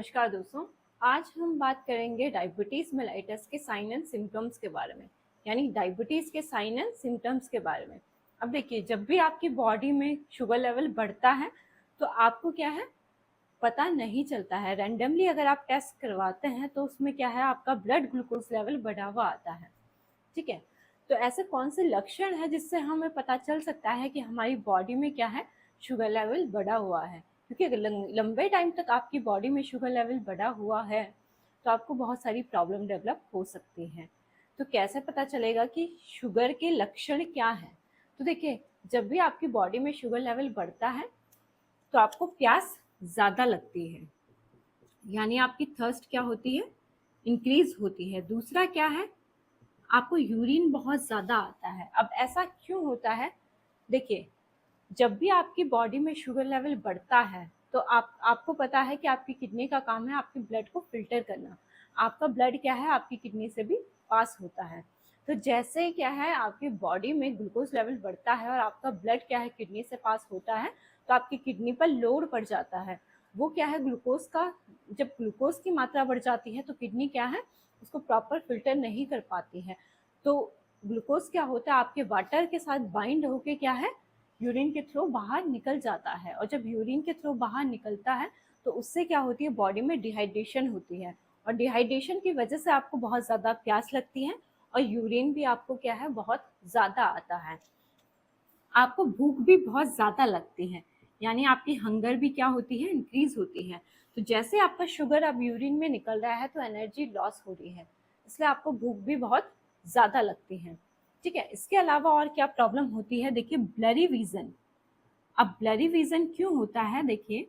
नमस्कार दोस्तों। आज हम बात करेंगे डायबिटीज मेलाइटस के साइन एंड सिम्टम्स के बारे में, यानी डायबिटीज के साइन एंड सिम्टम्स के बारे में। अब देखिए, जब भी आपकी बॉडी में शुगर लेवल बढ़ता है तो आपको क्या है पता नहीं चलता है। रैंडमली अगर आप टेस्ट करवाते हैं तो उसमें क्या है, आपका ब्लड ग्लूकोज लेवल बढ़ा हुआ आता है। ठीक है, तो ऐसे कौन से लक्षण है जिससे हमें पता चल सकता है कि हमारी बॉडी में क्या है, शुगर लेवल बढ़ा हुआ है। क्योंकि अगर लंबे टाइम तक आपकी बॉडी में शुगर लेवल बढ़ा हुआ है तो आपको बहुत सारी प्रॉब्लम डेवलप हो सकती हैं। तो कैसे पता चलेगा कि शुगर के लक्षण क्या है? तो देखिए, जब भी आपकी बॉडी में शुगर लेवल बढ़ता है तो आपको प्यास ज़्यादा लगती है, यानी आपकी थर्स्ट क्या होती है, इंक्रीज होती है। दूसरा क्या है, आपको यूरिन बहुत ज़्यादा आता है। अब ऐसा क्यों होता है? देखिए, जब भी आपकी बॉडी में शुगर लेवल बढ़ता है तो आपको पता है कि आपकी किडनी का काम है आपके ब्लड को फिल्टर करना। आपका ब्लड क्या है, आपकी किडनी से भी पास होता है। तो जैसे क्या है, आपकी बॉडी में ग्लूकोज लेवल बढ़ता है और आपका ब्लड क्या है, किडनी से पास होता है, तो आपकी किडनी पर लोड पड़ जाता है। वो क्या है, ग्लूकोज का, जब ग्लूकोज की मात्रा बढ़ जाती है तो किडनी क्या है, उसको प्रॉपर फिल्टर नहीं कर पाती है। तो ग्लूकोज क्या होता है, आपके वाटर के साथ बाइंड होके क्या है, यूरिन के थ्रू बाहर निकल जाता है। और जब यूरिन के थ्रू बाहर निकलता है तो उससे क्या होती है, बॉडी में डिहाइड्रेशन होती है। और डिहाइड्रेशन की वजह से आपको बहुत ज़्यादा प्यास लगती है और यूरिन भी आपको क्या है, बहुत ज़्यादा आता है। आपको भूख भी बहुत ज़्यादा लगती है, यानी आपकी हंगर भी क्या होती है, इंक्रीज होती है। तो जैसे आपका शुगर अब यूरिन में निकल रहा है तो एनर्जी लॉस हो रही है, इसलिए आपको भूख भी बहुत ज़्यादा लगती है। ठीक है, इसके अलावा और क्या प्रॉब्लम होती है? देखिए, ब्लरी विजन। अब ब्लरी विजन क्यों होता है? देखिए,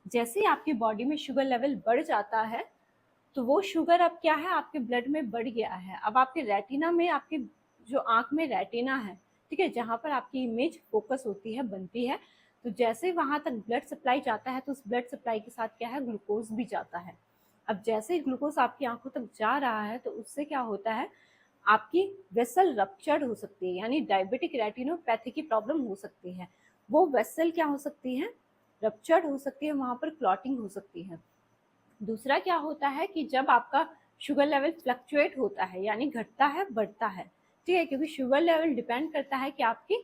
जैसे ही आपकी बॉडी में शुगर लेवल बढ़ जाता है तो वो शुगर अब क्या है, आपके ब्लड में बढ़ गया है। अब आपके रेटिना में, आपके जो आंख में रेटिना है, ठीक है, जहाँ पर आपकी इमेज फोकस होती है, बनती है, तो जैसे ही वहां तक ब्लड सप्लाई जाता है तो उस ब्लड सप्लाई के साथ क्या है, ग्लूकोज भी जाता है। अब जैसे ही ग्लूकोज आपकी आंखों तक जा रहा है तो उससे क्या होता है, आपकी वेसल रप्चर्ड हो सकती है, यानी डायबिटिक रेटिनोपैथी की प्रॉब्लम हो सकती है। वो वेसल क्या हो सकती है, रप्चर्ड हो सकती है, वहां पर क्लॉटिंग हो सकती है। दूसरा क्या होता है कि जब आपका शुगर लेवल फ्लक्चुएट होता है, यानी घटता है बढ़ता है, ठीक है, क्योंकि शुगर लेवल डिपेंड करता है कि आपकी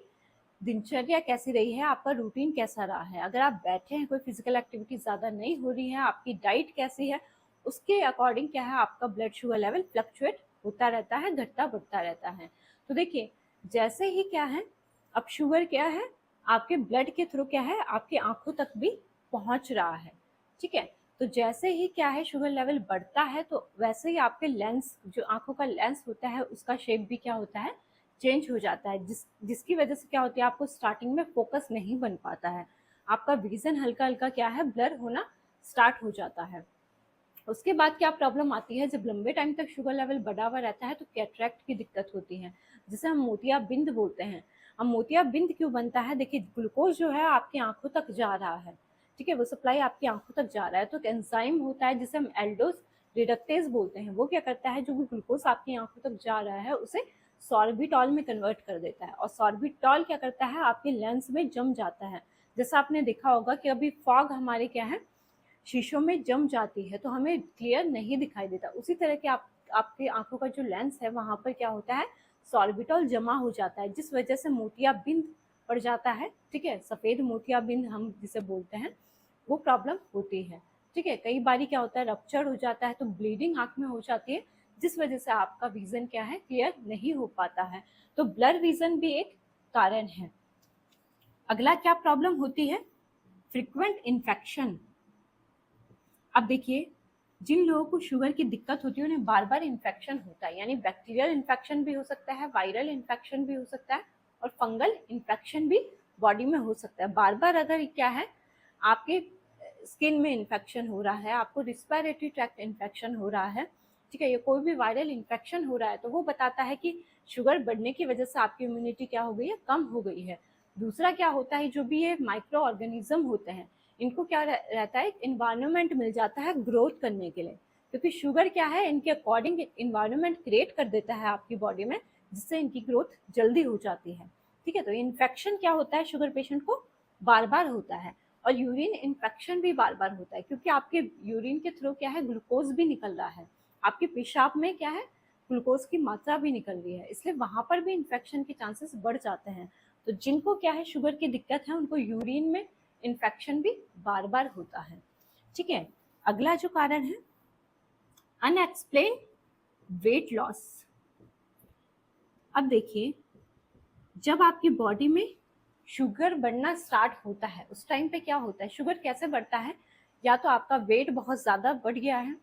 दिनचर्या कैसी रही है, आपका रूटीन कैसा रहा है। अगर आप बैठे हैं, कोई फिजिकल एक्टिविटी ज़्यादा नहीं हो रही है, आपकी डाइट कैसी है, उसके अकॉर्डिंग क्या है, आपका ब्लड शुगर लेवल फ्लक्चुएट होता रहता है, घटता बढ़ता रहता है। तो देखिए, जैसे ही क्या है, अब शुगर क्या है, आपके ब्लड के थ्रू क्या है, आपकी आंखों तक भी पहुंच रहा है। ठीक है, तो जैसे ही क्या है, शुगर लेवल बढ़ता है तो वैसे ही आपके लेंस, जो आंखों का लेंस होता है, उसका शेप भी क्या होता है, चेंज हो जाता है। जिसकी वजह से क्या होती है, आपको स्टार्टिंग में फोकस नहीं बन पाता है, आपका विजन हल्का हल्का क्या है, ब्लर होना स्टार्ट हो जाता है। उसके बाद क्या प्रॉब्लम आती है, जब लंबे टाइम तक शुगर लेवल बढ़ा हुआ रहता है तो कैटरैक्ट की दिक्कत होती है, जिसे हम मोतियाबिंद बोलते हैं। अब मोतियाबिंद क्यों बनता है? देखिए, ग्लूकोज जो है आपकी आंखों तक जा रहा है, ठीक है, वो सप्लाई आपकी आंखों तक जा रहा है, तो एक एंजाइम होता है जिसे हम एल्डोस रिडक्टेज बोलते हैं। वो क्या करता है, जो भी ग्लूकोज आपकी आंखों तक जा रहा है उसे सॉर्बिटॉल में कन्वर्ट कर देता है, और सॉर्बिटॉल क्या करता है, आपके लेंस में जम जाता है। जैसा आपने देखा होगा कि अभी फॉग हमारे क्या है, शीशों में जम जाती है तो हमें क्लियर नहीं दिखाई देता। उसी तरह के आपकी आंखों का जो लेंस है, वहां पर क्या होता है, सॉर्बिटॉल जमा हो जाता है, जिस वजह से मोतियाबिंद पड़ जाता है। ठीक है, सफेद मोतियाबिंद हम जिसे बोलते हैं, वो प्रॉब्लम होती है। ठीक है, कई बारी क्या होता है, रप्चर हो जाता है तो ब्लीडिंग आंख में हो जाती है, जिस वजह से आपका विजन क्या है, क्लियर नहीं हो पाता है। तो ब्लर विजन भी एक कारण है। अगला क्या प्रॉब्लम होती है, फ्रिक्वेंट इन्फेक्शन। अब देखिए, जिन लोगों को शुगर की दिक्कत होती है उन्हें बार बार इन्फेक्शन होता है, यानी बैक्टीरियल इन्फेक्शन भी हो सकता है, वायरल इन्फेक्शन भी हो सकता है, और फंगल इन्फेक्शन भी बॉडी में हो सकता है। बार बार अगर क्या है, आपके स्किन में इन्फेक्शन हो रहा है, आपको रिस्पिरेटरी ट्रैक्ट इन्फेक्शन हो रहा है, ठीक है, ये कोई भी वायरल इन्फेक्शन हो रहा है, तो वो बताता है कि शुगर बढ़ने की वजह से आपकी इम्यूनिटी क्या हो गई है, कम हो गई है। दूसरा क्या होता है, जो भी ये माइक्रो ऑर्गेनिज्म होते हैं, इनको क्या रहता है, इन्वायरमेंट मिल जाता है ग्रोथ करने के लिए, क्योंकि शुगर क्या है, इनके अकॉर्डिंग इन्वायरमेंट क्रिएट कर देता है आपकी बॉडी में, जिससे इनकी ग्रोथ जल्दी हो जाती है। ठीक है, तो इन्फेक्शन क्या होता है, शुगर पेशेंट को बार बार होता है। और यूरिन इन्फेक्शन भी बार बार होता है, क्योंकि आपके यूरिन के थ्रू क्या है, ग्लूकोज भी निकल रहा है, आपके पेशाब में क्या है, ग्लूकोज की मात्रा भी निकल रही है, इसलिए वहां पर भी इन्फेक्शन के चांसेस बढ़ जाते हैं। तो जिनको क्या है, शुगर की दिक्कत है, उनको यूरिन में इन्फेक्शन भी बार बार होता है। ठीक है, अगला जो कारण है अनएक्सप्लेन्ड वेट लॉस। अब देखिए, जब आपकी बॉडी में शुगर बढ़ना स्टार्ट होता है, उस टाइम पे क्या होता है, शुगर कैसे बढ़ता है, या तो आपका वेट बहुत ज़्यादा बढ़ गया है,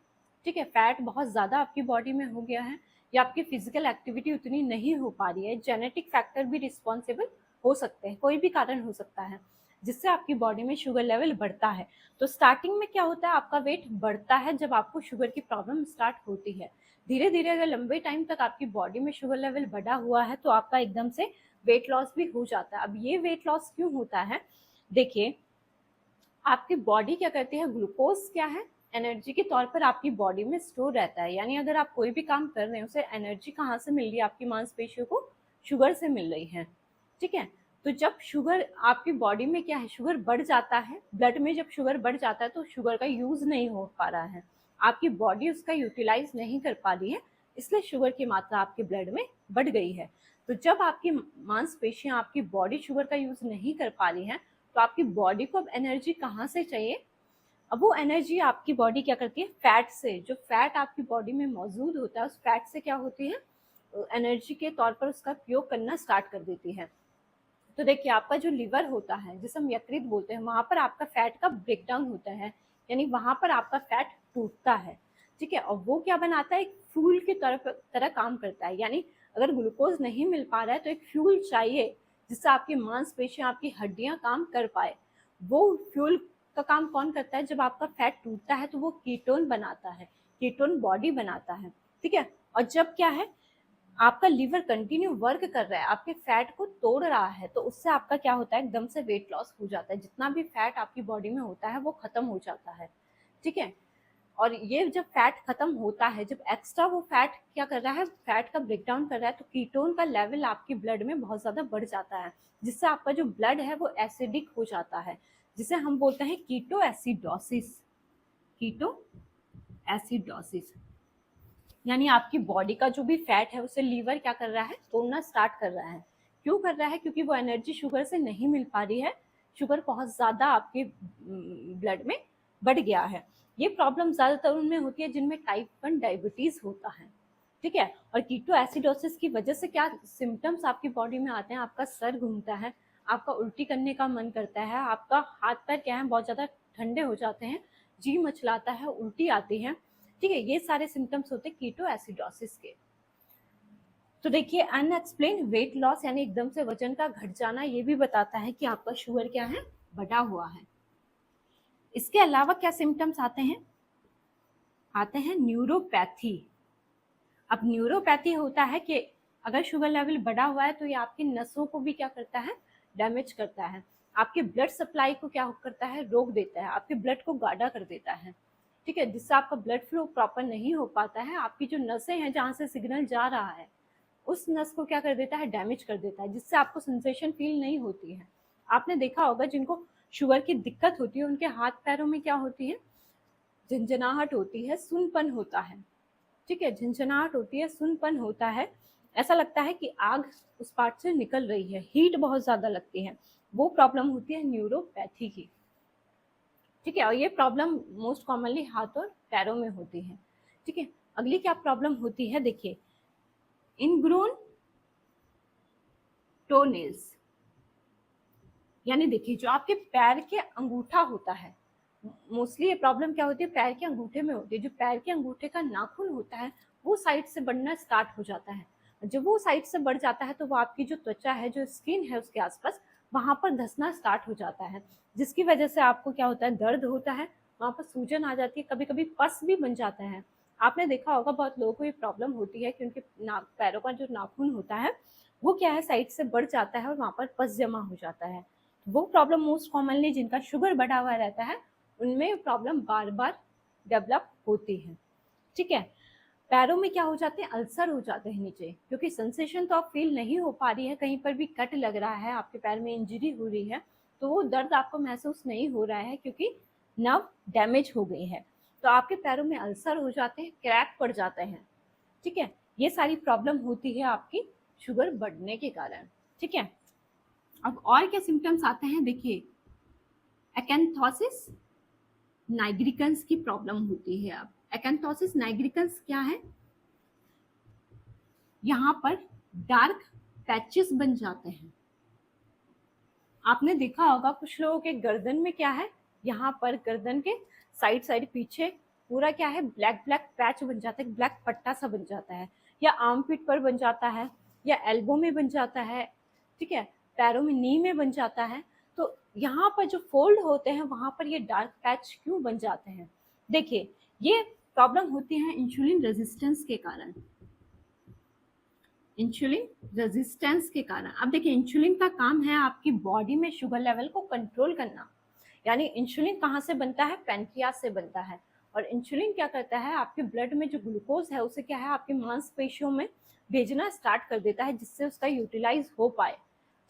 ठीक है, फैट बहुत ज़्यादा आपकी बॉडी में हो गया है, या आपकी फिजिकल एक्टिविटी उतनी नहीं हो पा रही है, जेनेटिक फैक्टर भी रिस्पॉन्सिबल हो सकते हैं, कोई भी कारण हो सकता है जिससे आपकी बॉडी में शुगर लेवल बढ़ता है। तो स्टार्टिंग में क्या होता है, आपका वेट बढ़ता है जब आपको शुगर की प्रॉब्लम स्टार्ट होती है। धीरे धीरे अगर लंबे टाइम तक आपकी बॉडी में शुगर लेवल बढ़ा हुआ है तो आपका एकदम से वेट लॉस भी हो जाता है। अब ये वेट लॉस क्यों होता है, देखिए, आपकी बॉडी क्या करती है, ग्लूकोज क्या है, एनर्जी के तौर पर आपकी बॉडी में स्टोर रहता है। यानी अगर आप कोई भी काम कर रहे हैं, उसे एनर्जी कहाँ से मिल रही है, आपकी मांसपेशियों को शुगर से मिल रही है। ठीक है, तो जब शुगर आपकी बॉडी में क्या है, शुगर बढ़ जाता है, ब्लड में जब शुगर बढ़ जाता है तो शुगर का यूज नहीं हो पा रहा है, आपकी बॉडी उसका यूटिलाइज नहीं कर पा रही है, इसलिए शुगर की मात्रा आपके ब्लड में बढ़ गई है। तो जब आपकी मांसपेशियां, आपकी बॉडी शुगर का यूज नहीं कर पा रही है, तो आपकी बॉडी को अब एनर्जी कहाँ से चाहिए, अब वो एनर्जी आपकी बॉडी क्या करती है, फैट से, जो फैट आपकी बॉडी में मौजूद होता है उस फैट से क्या होती है, एनर्जी के तौर पर उसका उपयोग करना स्टार्ट कर देती है। तो देखिए, आपका जो लिवर होता है, जिसे हम यकृत बोलते हैं, वहां पर आपका फैट का ब्रेकडाउन होता है, यानी वहां पर आपका फैट टूटता है। ठीक है, और वो क्या बनाता है, एक फ्यूल की तरह काम करता है। यानी अगर ग्लूकोज नहीं मिल पा रहा है तो एक फ्यूल चाहिए जिससे आपकी मांसपेशियां, आपकी हड्डियां काम कर पाए। वो फ्यूल का काम कौन करता है, जब आपका फैट टूटता है तो वो कीटोन बनाता है, कीटोन बॉडी बनाता है। ठीक है, और जब क्या है, आपका लीवर कंटिन्यू वर्क कर रहा है, आपके फैट को तोड़ रहा है, तो उससे आपका क्या होता है, एकदम से वेट लॉस हो जाता है, जितना भी फैट आपकी बॉडी में होता है वो खत्म हो जाता है। ठीक है, और ये जब फैट खत्म होता है, जब एक्स्ट्रा वो फैट क्या कर रहा है, फैट का ब्रेकडाउन कर रहा है, तो कीटोन का लेवल आपकी ब्लड में बहुत ज्यादा बढ़ जाता है, जिससे आपका जो ब्लड है वो एसिडिक हो जाता है, जिसे हम बोलते हैं कीटो एसिडोसिस। कीटो एसिडोसिस, यानी आपकी बॉडी का जो भी फैट है उसे लीवर क्या कर रहा है, तोड़ना स्टार्ट कर रहा है। क्यों कर रहा है, क्योंकि वो एनर्जी शुगर से नहीं मिल पा रही है, शुगर बहुत ज्यादा आपके ब्लड में बढ़ गया है। ये प्रॉब्लम ज्यादातर उनमें होती है जिनमें टाइप 1 डायबिटीज होता है। ठीक है, और कीटो एसिडोसिस की वजह से क्या सिम्टम्स आपकी बॉडी में आते हैं, आपका सर घूमता है, आपका उल्टी करने का मन करता है, आपका हाथ पैर क्या है, बहुत ज्यादा ठंडे हो जाते हैं, जी मचलाता है, उल्टी आती है। ठीक है, ये सारे सिम्टम्स होते हैं कीटो एसिडोसिस के। तो देखिए, अनएक्सप्लेन वेट लॉस यानी एकदम से वजन का घट जाना, ये भी बताता है कि आपका शुगर क्या है, बढ़ा हुआ है। इसके अलावा क्या सिम्टम्स आते हैं, आते हैं न्यूरोपैथी। अब न्यूरोपैथी होता है कि अगर शुगर लेवल बढ़ा हुआ है तो ये आपकी नसों को भी क्या करता है, डैमेज करता है, आपके ब्लड सप्लाई को क्या करता है, रोक देता है, आपके ब्लड को गाढ़ा कर देता है। ठीक है, जिससे आपका ब्लड फ्लो प्रॉपर नहीं हो पाता है, आपकी जो नसें हैं जहाँ से सिग्नल जा रहा है उस नस को क्या कर देता है, डैमेज कर देता है, जिससे आपको सेंसेशन फील नहीं होती है। आपने देखा होगा जिनको शुगर की दिक्कत होती है उनके हाथ पैरों में क्या होती है, झंझनाहट होती है, सुनपन होता है। ठीक है, झंझनाहट होती है, सुनपन होता है, ऐसा लगता है कि आग उस पार्ट से निकल रही है, हीट बहुत ज्यादा लगती है, वो प्रॉब्लम होती है न्यूरोपैथी की। ठीक है, और ये प्रॉब्लम मोस्ट कॉमनली हाथ और पैरों में होती है। ठीक है, अगली क्या प्रॉब्लम होती है, देखिए, इनग्रोन टोनेल्स, यानी देखिए जो आपके पैर के अंगूठा होता है, मोस्टली ये प्रॉब्लम क्या होती है, पैर के अंगूठे में होती है। जो पैर के अंगूठे का नाखून होता है वो साइड से बढ़ना स्टार्ट हो जाता है। जब वो साइड से बढ़ जाता है तो वो आपकी जो त्वचा है, जो स्किन है उसके आसपास, वहां पर धंसना स्टार्ट हो जाता है, जिसकी वजह से आपको क्या होता है, दर्द होता है, वहां पर सूजन आ जाती है, कभी कभी पस भी बन जाता है। आपने देखा होगा बहुत लोगों को ये प्रॉब्लम होती है कि उनके पैरों का जो नाखून होता है वो क्या है, साइड से बढ़ जाता है और वहां पर पस जमा हो जाता है। वो प्रॉब्लम मोस्ट कॉमनली जिनका शुगर बढ़ा हुआ रहता है उनमें प्रॉब्लम बार बार डेवलप होती है। ठीक है, पैरों में क्या हो जाते हैं, अल्सर हो जाते हैं नीचे, क्योंकि सेंसेशन तो आप फील नहीं हो पा रही है, कहीं पर भी कट लग रहा है, आपके पैर में इंजरी हो रही है, तो वो दर्द आपको महसूस नहीं हो रहा है क्योंकि नर्व डैमेज हो गई है। तो आपके पैरों में अल्सर हो जाते हैं, क्रैक पड़ जाते हैं, ठीक है। ये सारी प्रॉब्लम होती है आपकी शुगर बढ़ने के कारण, ठीक है। अब और क्या सिम्टम्स आते हैं, देखिए एकेंथोसिस नाइग्रिकन्स की प्रॉब्लम होती है। अब एकेंथोसिस नाइग्रिकन्स क्या है, यहाँ पर डार्क पैचेस बन जाते हैं। आपने देखा होगा कुछ लोगों के गर्दन में क्या है, यहाँ पर गर्दन के साइड साइड पीछे पूरा क्या है, ब्लैक ब्लैक पैच बन जाता है, ब्लैक पट्टा सा बन जाता है, या आर्मपिट पर बन जाता है, या एल्बो में बन जाता है, ठीक है, पैरों में नी में बन जाता है। तो यहाँ पर जो फोल्ड होते हैं वहां पर ये डार्क पैच क्यों बन जाते हैं, देखिए ये प्रॉब्लम होती है इंसुलिन रेजिस्टेंस के कारण, इंसुलिन रेजिस्टेंस के कारण। अब देखिए इंसुलिन का काम है आपकी बॉडी में शुगर लेवल को कंट्रोल करना, यानी इंसुलिन कहाँ से बनता है, पैनक्रियास से बनता है। और इंसुलिन क्या करता है, आपके ब्लड में जो ग्लूकोज है उसे क्या है आपकी मांसपेशियों में भेजना स्टार्ट कर देता है, जिससे उसका यूटिलाइज हो पाए,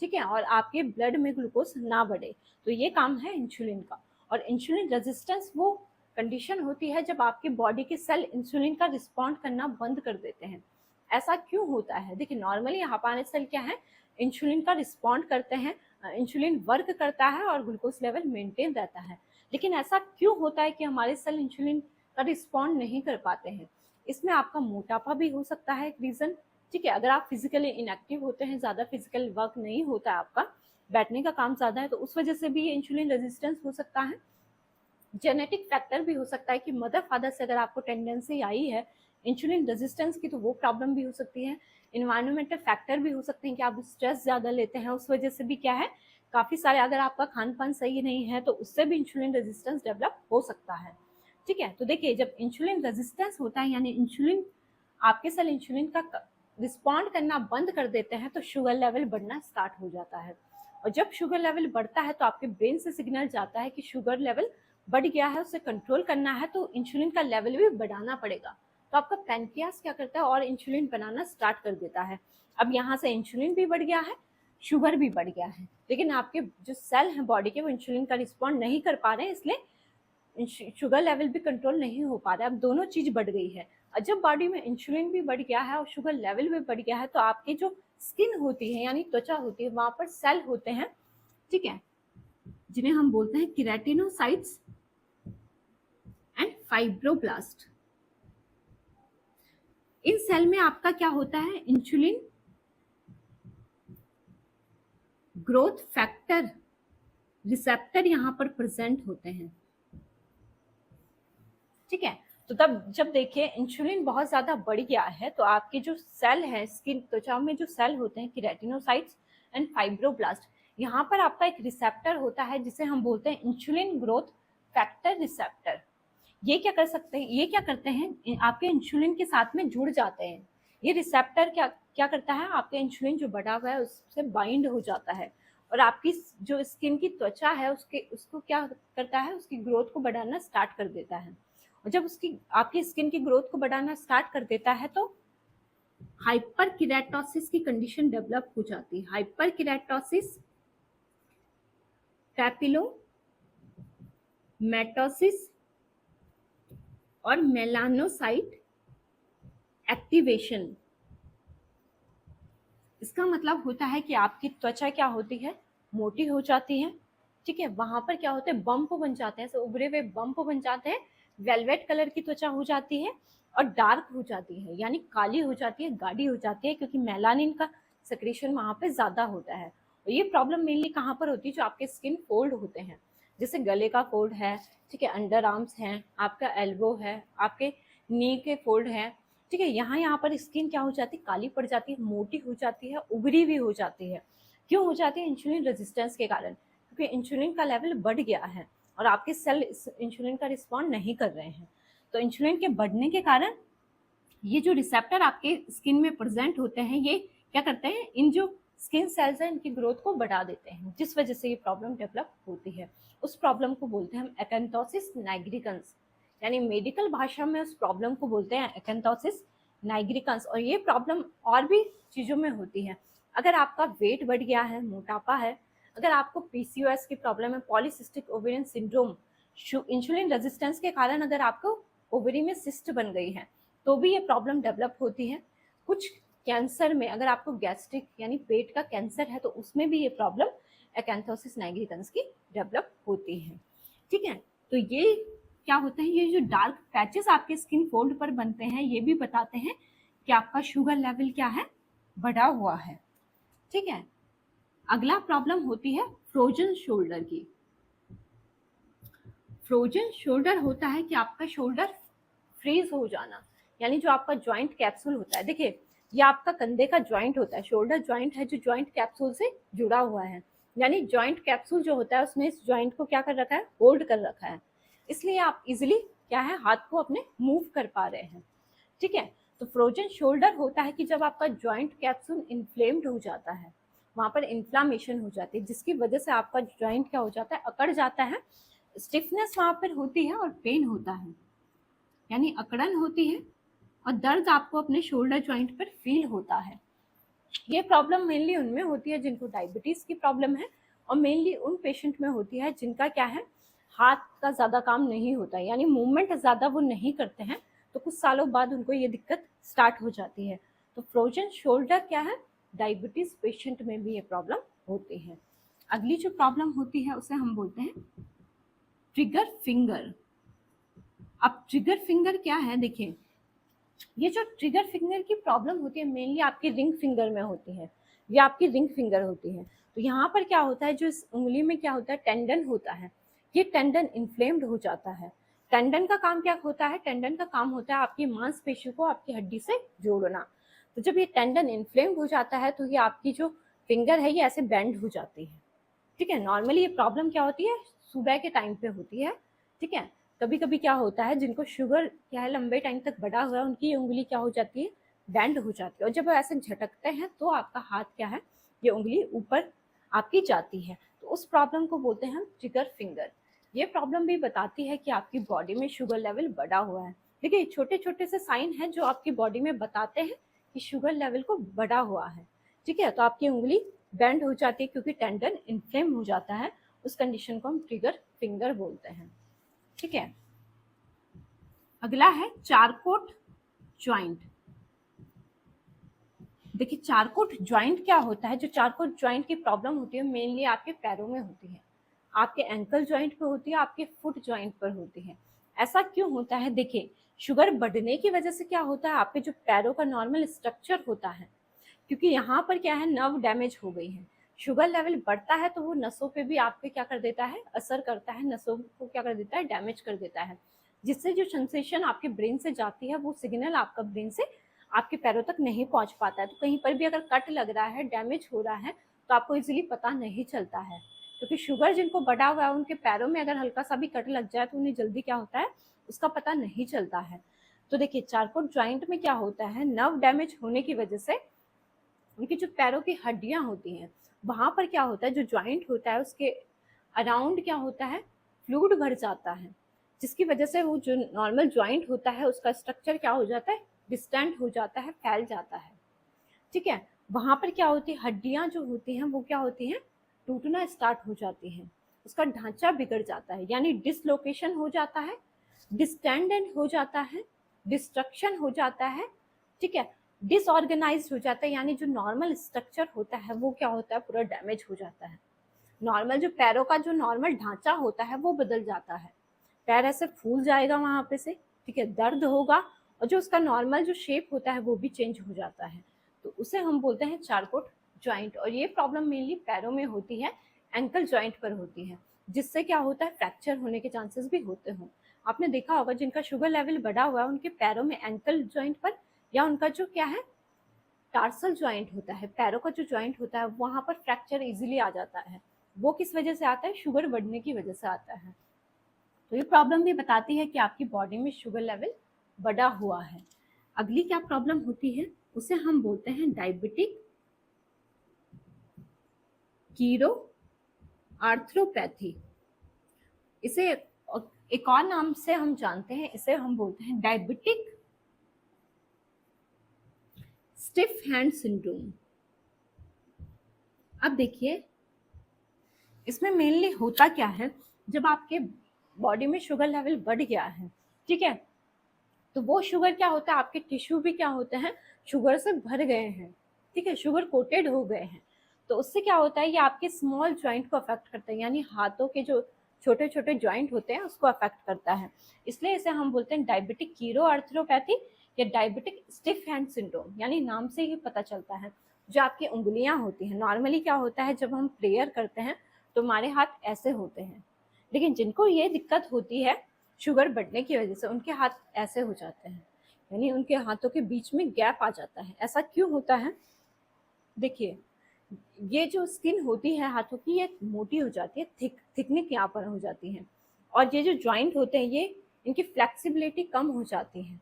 ठीक है, और आपके ब्लड में ग्लूकोज ना बढ़े। तो ये काम है इंसुलिन का। और इंसुलिन रेजिस्टेंस वो कंडीशन होती है जब आपकी बॉडी के सेल इंसुलिन का रिस्पॉन्ड करना बंद कर देते हैं। ऐसा क्यों होता है, देखिए नॉर्मली हमारे सेल क्या है, इंसुलिन का रिस्पॉन्ड करते हैं, इंसुलिन वर्क करता है और ग्लूकोज लेवल मेंटेन रहता है। लेकिन ऐसा क्यों होता है कि हमारे सेल इंसुलिन का रिस्पॉन्ड नहीं कर पाते हैं, इसमें आपका मोटापा भी हो सकता है एक रीजन, ठीक है। अगर आप फिजिकली इनएक्टिव होते हैं, ज्यादा फिजिकल वर्क नहीं होता है आपका, बैठने का काम ज्यादा है, तो उस वजह से भी ये इंसुलिन रेजिस्टेंस हो सकता है। जेनेटिक फैक्टर भी हो सकता है कि मदर फादर से अगर आपको टेंडेंसी आई है इंसुलिन रेजिस्टेंस की, तो वो प्रॉब्लम भी हो सकती है। इन्वायरमेंटल फैक्टर भी हो सकते हैं कि आप स्ट्रेस ज़्यादा लेते हैं, उस वजह से भी क्या है, काफ़ी सारे, अगर आपका खान पान सही नहीं है तो उससे भी इंसुलिन रेजिस्टेंस डेवलप हो सकता है, ठीक है। तो देखिए जब इंसुलिन रेजिस्टेंस होता है, यानी इंसुलिन, आपके सेल इंसुलिन का रिस्पॉन्ड करना बंद कर देते हैं, तो शुगर लेवल बढ़ना स्टार्ट हो जाता है। और जब शुगर लेवल बढ़ता है तो आपके ब्रेन से सिग्नल जाता है कि शुगर लेवल बढ़ गया है, उसे कंट्रोल करना है, तो इंसुलिन का लेवल भी बढ़ाना पड़ेगा। तो आपका पैनक्रियास क्या करता है, और इंसुलिन बनाना स्टार्ट कर देता है। अब यहाँ से इंसुलिन भी बढ़ गया है, शुगर भी बढ़ गया है, लेकिन आपके जो सेल हैं बॉडी के वो इंसुलिन का रिस्पॉन्ड नहीं कर पा रहे हैं, इसलिए शुगर लेवल भी कंट्रोल नहीं हो पा रहा है। अब दोनों चीज बढ़ गई है, और जब बॉडी में इंसुलिन भी बढ़ गया है और शुगर लेवल भी बढ़ गया है, तो आपकी जो स्किन होती है यानी त्वचा होती है, वहां पर सेल होते हैं, ठीक है, जिन्हें हम बोलते हैं केराटिनोसाइट्स एंड फाइब्रोब्लास्ट। इन सेल में आपका क्या होता है, इंसुलिन ग्रोथ फैक्टर रिसेप्टर यहाँ पर प्रेजेंट होते हैं, ठीक है। तो तब जब देखिए इंसुलिन बहुत ज्यादा बढ़ गया है, तो आपके जो सेल है स्किन त्वचा में जो सेल होते हैं केराटिनोसाइट्स एंड फाइब्रोब्लास्ट, यहाँ पर आपका एक रिसेप्टर होता है जिसे हम बोलते हैं इंसुलिन ग्रोथ फैक्टर रिसेप्टर। ये क्या कर सकते हैं, ये क्या करते हैं, आपके इंसुलिन के साथ में जुड़ जाते हैं। ये रिसेप्टर क्या क्या करता है, आपके इंसुलिन जो बढ़ा हुआ है उससे बाइंड हो जाता है, और आपकी जो स्किन की त्वचा है उसको क्या करता है, उसकी ग्रोथ को बढ़ाना स्टार्ट कर देता है। और जब उसकी आपकी स्किन की ग्रोथ को बढ़ाना स्टार्ट कर देता है, तो हाइपर केराटोसिस की कंडीशन डेवलप हो जाती है। हाइपर केराटोसिस, पैपिलोमैटोसिस और मेलानोसाइट एक्टिवेशन। इसका मतलब होता है कि आपकी त्वचा क्या होती है, मोटी हो जाती है, ठीक है। वहां पर क्या होते हैं, बम्प बन जाते हैं, ऐसे उभरे हुए बम्प बन जाते हैं, वेलवेट कलर की त्वचा हो जाती है और डार्क हो जाती है, यानी काली हो जाती है, गाढ़ी हो जाती है, क्योंकि मेलानिन का सेक्रेशन वहां पे ज्यादा होता है। और ये प्रॉब्लम मेनली कहाँ पर होती है, जो आपके स्किन फोल्ड होते हैं, जैसे गले का फोल्ड है, ठीक है, अंडर आर्म्स हैं, आपका एल्बो है, आपके नी के फोल्ड है, ठीक है। यहाँ पर स्किन क्या हो जाती है, काली पड़ जाती है, मोटी हो जाती है, उभरी भी हो जाती है। क्यों हो जाती है, इंसुलिन रेजिस्टेंस के कारण, क्योंकि इंसुलिन का लेवल बढ़ गया है और आपके सेल इंसुलिन का रिस्पॉन्ड नहीं कर रहे हैं। तो इंसुलिन के बढ़ने के कारण ये जो रिसेप्टर आपके स्किन में प्रेजेंट होते हैं, ये क्या करते हैं, इन जो स्किन सेल्स हैं इनकी ग्रोथ को बढ़ा देते हैं, जिस वजह से ये प्रॉब्लम डेवलप होती है। उस प्रॉब्लम को बोलते हैं हम एकेंथोसिस नाइग्रिकन्स, यानी मेडिकल भाषा में उस प्रॉब्लम को बोलते हैं एकेंथोसिस नाइग्रिकन्स। और ये प्रॉब्लम और भी चीज़ों में होती है। अगर आपका वेट बढ़ गया है, मोटापा है, अगर आपको पीसीओएस की प्रॉब्लम है, polycystic ovarian syndrome, insulin resistance के कारण अगर आपको ओवरी में सिस्ट बन गई है तो भी ये प्रॉब्लम डेवलप होती है। कुछ कैंसर में अगर आपको गैस्ट्रिक यानी पेट का कैंसर है तो उसमें भी ये प्रॉब्लम एकेंथोसिस नाइग्रिकन्स की डेवलप होती है। ठीक है, तो ये क्या होता है, ये जो डार्क पैचेस आपके स्किन फोल्ड पर बनते हैं ये भी बताते हैं कि आपका शुगर लेवल क्या है, बढ़ा हुआ है। ठीक है, अगला प्रॉब्लम होती है फ्रोजन शोल्डर की। फ्रोजन शोल्डर होता है कि आपका शोल्डर फ्रीज हो जाना, यानी जो आपका जॉइंट कैप्सूल होता है, देखिए ये आपका कंधे का जॉइंट होता है, शोल्डर जॉइंट है जो जॉइंट कैप्सूल से जुड़ा हुआ है, यानी जॉइंट कैप्सूल जो होता है उसने इस जॉइंट को क्या कर रखा है, होल्ड कर रखा है, इसलिए आप इजिली क्या है हाथ को अपने मूव कर पा रहे हैं। ठीक है, तो फ्रोजन शोल्डर होता है कि जब आपका जॉइंट कैप्सूल इन्फ्लेम्ड हो जाता है, वहां पर इन्फ्लामेशन हो जाती है जिसकी वजह से आपका जॉइंट क्या हो जाता है, अकड़ जाता है, स्टिफनेस वहां पर होती है और पेन होता है, यानी अकड़न होती है और दर्द आपको अपने शोल्डर जॉइंट पर फील होता है। ये प्रॉब्लम मेनली उनमें होती है जिनको डायबिटीज की प्रॉब्लम है और मेनली उन पेशेंट में होती है जिनका क्या है, हाथ का ज्यादा काम नहीं होता, यानी मूवमेंट ज्यादा वो नहीं करते हैं, तो कुछ सालों बाद उनको ये दिक्कत स्टार्ट हो जाती है। तो फ्रोजन शोल्डर क्या है, डायबिटीज पेशेंट में भी ये प्रॉब्लम होती है। अगली जो प्रॉब्लम होती है उसे हम बोलते हैं ट्रिगर फिंगर। अब ट्रिगर फिंगर क्या है, देखिए ये जो ट्रिगर फिंगर की प्रॉब्लम होती है मेनली आपकी रिंग फिंगर में होती है, ये आपकी रिंग फिंगर होती है। तो यहाँ पर क्या होता है, जो इस उंगली में क्या होता है, टेंडन होता है, ये टेंडन इन्फ्लेम्ड हो जाता है। टेंडन का काम क्या होता है, टेंडन का काम होता है आपकी मांसपेशी को आपकी हड्डी से जोड़ना। तो जब ये टेंडन इन्फ्लेम्ड हो जाता है तो ये आपकी जो फिंगर है ये ऐसे बेंड हो जाती है। ठीक है, नॉर्मली ये प्रॉब्लम क्या होती है, सुबह के टाइम पे होती है। ठीक है, कभी कभी क्या होता है जिनको शुगर क्या है लंबे टाइम तक बढ़ा हुआ है उनकी उंगली क्या हो जाती है, बैंड हो जाती है, और जब ऐसे झटकते हैं तो आपका हाथ क्या है, ये उंगली ऊपर आपकी जाती है, तो उस प्रॉब्लम को बोलते हैं हम ट्रिगर फिंगर। ये प्रॉब्लम भी बताती है कि आपकी बॉडी में शुगर लेवल बढ़ा हुआ है। देखिए छोटे छोटे से साइन हैं जो आपकी बॉडी में बताते हैं कि शुगर लेवल को बढ़ा हुआ है। ठीक है, तो आपकी उंगली बेंड हो जाती है क्योंकि टेंडन इन्फ्लेम हो जाता है, उस कंडीशन को हम ट्रिगर फिंगर बोलते हैं। ठीक है, अगला है चारकोट ज्वाइंट। देखिए चारकोट ज्वाइंट क्या होता है, जो चारकोट ज्वाइंट की प्रॉब्लम होती है मेनली आपके पैरों में होती है, आपके एंकल ज्वाइंट पे होती है, आपके फुट ज्वाइंट पर होती है। ऐसा क्यों होता है, देखिए शुगर बढ़ने की वजह से क्या होता है, आपके जो पैरों का नॉर्मल स्ट्रक्चर होता है, क्योंकि यहाँ पर क्या है, नर्व डैमेज हो गई है, शुगर लेवल बढ़ता है तो वो नसों पे भी आपके क्या कर देता है, असर करता है, नसों को क्या कर देता है, डैमेज कर देता है, जिससे जो सेंसेशन आपके ब्रेन से जाती है वो सिग्नल आपका ब्रेन से आपके पैरों तक नहीं पहुंच पाता है। तो कहीं पर भी अगर कट लग रहा है, डैमेज हो रहा है, तो आपको इजीली पता नहीं चलता है, क्योंकि शुगर जिनको बढ़ा हुआ है उनके पैरों में अगर हल्का सा भी कट लग जाए तो उन्हें जल्दी क्या होता है, उसका पता नहीं चलता है। तो देखिए चारकोट ज्वाइंट में क्या होता है, नर्व डैमेज होने की वजह से उनकी जो पैरों की हड्डियां होती हैं वहां पर क्या होता है, जो ज्वाइंट होता है उसके अराउंड क्या होता है, फ्लूइड भर जाता है, जिसकी वजह से वो जो नॉर्मल ज्वाइंट होता है उसका स्ट्रक्चर क्या हो जाता है, डिस्टेंट हो जाता है, फैल जाता है। ठीक है, वहां पर क्या होती है, हड्डियां जो होती हैं वो क्या होती हैं, टूटना स्टार्ट हो जाती हैं, उसका ढांचा बिगड़ जाता है, यानी डिसलोकेशन हो जाता है, डिस्टेंडेंट हो जाता है, डिस्ट्रक्शन हो जाता है। ठीक है, डिसऑर्गेनाइज हो जाता है, यानी जो नॉर्मल स्ट्रक्चर होता है वो क्या होता है, पूरा डैमेज हो जाता है, नॉर्मल जो पैरों का जो नॉर्मल ढांचा होता है वो बदल जाता है, पैर ऐसे फूल जाएगा वहां पे से। ठीक है, दर्द होगा और जो उसका नॉर्मल जो शेप होता है वो भी चेंज हो जाता है, तो उसे हम बोलते हैं चारकोट ज्वाइंट। और ये प्रॉब्लम मेनली पैरों में होती है, एंकल ज्वाइंट पर होती है, जिससे क्या होता है, फ्रैक्चर होने के चांसेस भी होते हों। आपने देखा होगा जिनका शुगर लेवल बढ़ा हुआ है उनके पैरों में एंकल ज्वाइंट पर या उनका जो क्या है टार्सल ज्वाइंट होता है, पैरों का जो ज्वाइंट होता है वहां पर फ्रैक्चर इजीली आ जाता है। वो किस वजह से आता है, शुगर बढ़ने की वजह से आता है। तो ये प्रॉब्लम भी बताती है कि आपकी बॉडी में शुगर लेवल बढ़ा हुआ है। अगली क्या प्रॉब्लम होती है, उसे हम बोलते हैं डायबिटिक कीरो आर्थ्रोपैथी। इसे एक और नाम से हम जानते हैं, इसे हम बोलते हैं डायबिटिक स्टिफ हैंड सिंड्रोम। अब देखिए इसमें मेनली होता क्या है, जब आपके बॉडी में शुगर लेवल बढ़ गया है, ठीक है, तो वो शुगर क्या होता है, आपके टिश्यू भी क्या होते हैं, शुगर से भर गए हैं, ठीक है, शुगर कोटेड हो गए हैं। तो उससे क्या होता है, ये आपके स्मॉल जॉइंट को अफेक्ट करता है, यानी हाथों के जो छोटे छोटे जॉइंट होते हैं उसको अफेक्ट करता है। इसलिए इसे हम बोलते हैं डायबिटिक कीरो आर्थ्रोपैथी या डायबिटिक स्टिफ हैंड सिंड्रोम, यानी नाम से ही पता चलता है। जो आपकी उंगलियां होती हैं, नॉर्मली क्या होता है जब हम प्रेयर करते हैं तो हमारे हाथ ऐसे होते हैं, लेकिन जिनको ये दिक्कत होती है शुगर बढ़ने की वजह से, उनके हाथ ऐसे हो जाते हैं, यानी उनके हाथों के बीच में गैप आ जाता है। ऐसा क्यों होता है, देखिए, ये जो स्किन होती है हाथों की, ये मोटी हो जाती है, थिकनिक यहाँ पर हो जाती है, और ये जो जॉइंट होते हैं ये, इनकी फ्लेक्सिबिलिटी कम हो जाती है,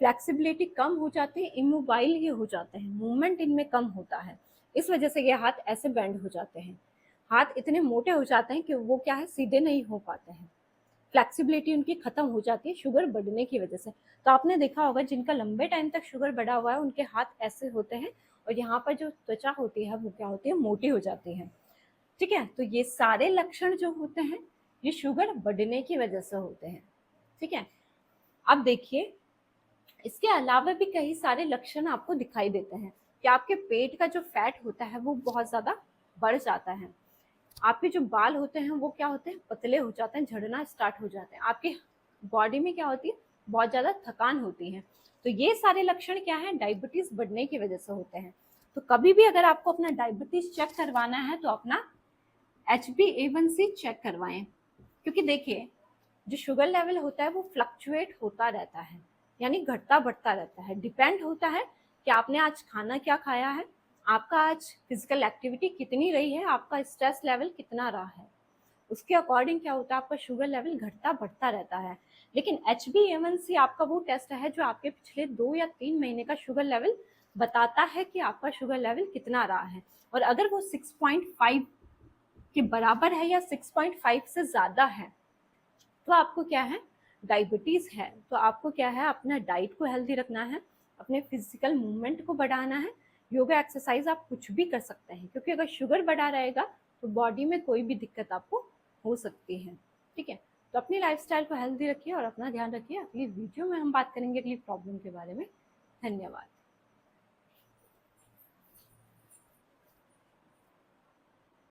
फ्लेक्सिबिलिटी कम हो जाती है, इमोबाइल ये हो जाते हैं, मूवमेंट इनमें कम होता है। इस वजह से ये हाथ ऐसे बेंड हो जाते हैं, हाथ इतने मोटे हो जाते हैं कि वो क्या है, सीधे नहीं हो पाते हैं, फ्लेक्सिबिलिटी उनकी खत्म हो जाती है शुगर बढ़ने की वजह से। तो आपने देखा होगा जिनका लंबे टाइम तक शुगर बढ़ा हुआ है उनके हाथ ऐसे होते हैं, और यहाँ पर जो त्वचा होती है वो क्या होती है, मोटी हो जाती है, ठीक है। तो ये सारे लक्षण जो होते हैं ये शुगर बढ़ने की वजह से होते हैं, ठीक है। अब देखिए, इसके अलावा भी कई सारे लक्षण आपको दिखाई देते हैं कि आपके पेट का जो फैट होता है वो बहुत ज्यादा बढ़ जाता है, आपके जो बाल होते हैं वो क्या होते हैं, पतले हो जाते हैं, झड़ना स्टार्ट हो जाते हैं, आपकी बॉडी में क्या होती है, बहुत ज्यादा थकान होती है। तो ये सारे लक्षण क्या है, डायबिटीज बढ़ने की वजह से होते हैं। तो कभी भी अगर आपको अपना डायबिटीज चेक करवाना है तो अपना HbA1c चेक करवाएं, क्योंकि देखिए जो शुगर लेवल होता है वो फ्लक्चुएट होता रहता है, यानी घटता बढ़ता रहता है, डिपेंड होता है कि आपने आज खाना क्या खाया है, आपका आज फिजिकल एक्टिविटी कितनी रही है, आपका स्ट्रेस लेवल कितना रहा है, उसके अकॉर्डिंग क्या होता है, आपका शुगर लेवल घटता बढ़ता रहता है। लेकिन HbA1c आपका वो टेस्ट है जो आपके पिछले 2 या 3 महीने का शुगर लेवल बताता है कि आपका शुगर लेवल कितना रहा है, और अगर वो 6.5 के बराबर है या 6.5 से ज्यादा है तो आपको क्या है, डायबिटीज है। तो आपको क्या है, अपना डाइट को हेल्दी रखना है, अपने फिजिकल मूवमेंट को बढ़ाना है, योगा एक्सरसाइज आप कुछ भी कर सकते हैं, क्योंकि अगर शुगर बढ़ा रहेगा तो बॉडी में कोई भी दिक्कत आपको हो सकती है, ठीक है। तो अपनी लाइफस्टाइल को हेल्दी रखिए और अपना ध्यान रखिए। अगली वीडियो में हम बात करेंगे अगली प्रॉब्लम के बारे में। धन्यवाद।